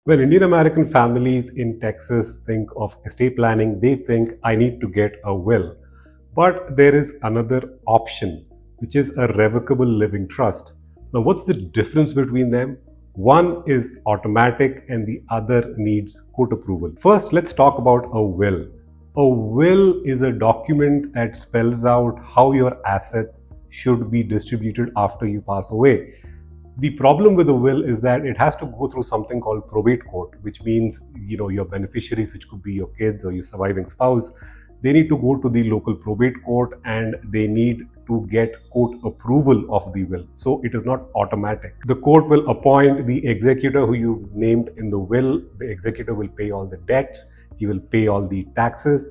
When Indian American families in Texas think of estate planning, they think I need to get a will. But there is another option, which is a revocable living trust. Now, what's the difference between them? One is automatic and the other needs court approval. First, let's talk about a will. A will is a document that spells out how your assets should be distributed after you pass away. The problem with a will is that it has to go through something called probate court, which means your beneficiaries, which could be your kids or your surviving spouse, they need to go to the local probate court and they need to get court approval of the will. So it is not automatic. The court will appoint the executor who you named in the will. The executor will pay all the debts, he will pay all the taxes.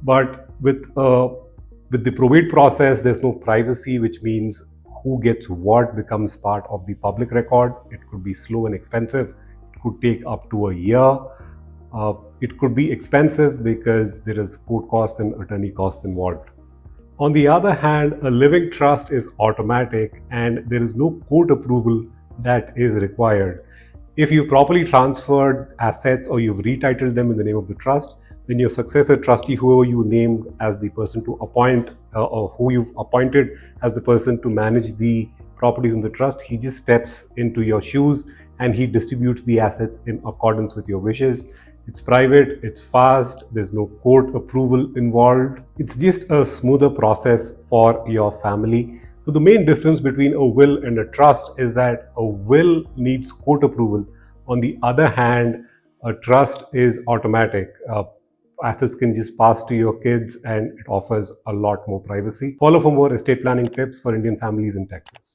But with the probate process, there's no privacy, which means who gets what becomes part of the public record. It could be slow and expensive. It could take up to a year. It could be expensive because there is court costs and attorney costs involved. On the other hand, a living trust is automatic and there is no court approval that is required. If you've properly transferred assets or you've retitled them in the name of the trust, then your successor trustee, whoever you named as the person to appoint or who you've appointed as the person to manage the properties in the trust, he just steps into your shoes and he distributes the assets in accordance with your wishes. It's private, it's fast, there's no court approval involved. It's just a smoother process for your family. So the main difference between a will and a trust is that a will needs court approval. On the other hand, a trust is automatic. Assets can just pass to your kids and it offers a lot more privacy. Follow for more estate planning tips for Indian families in Texas.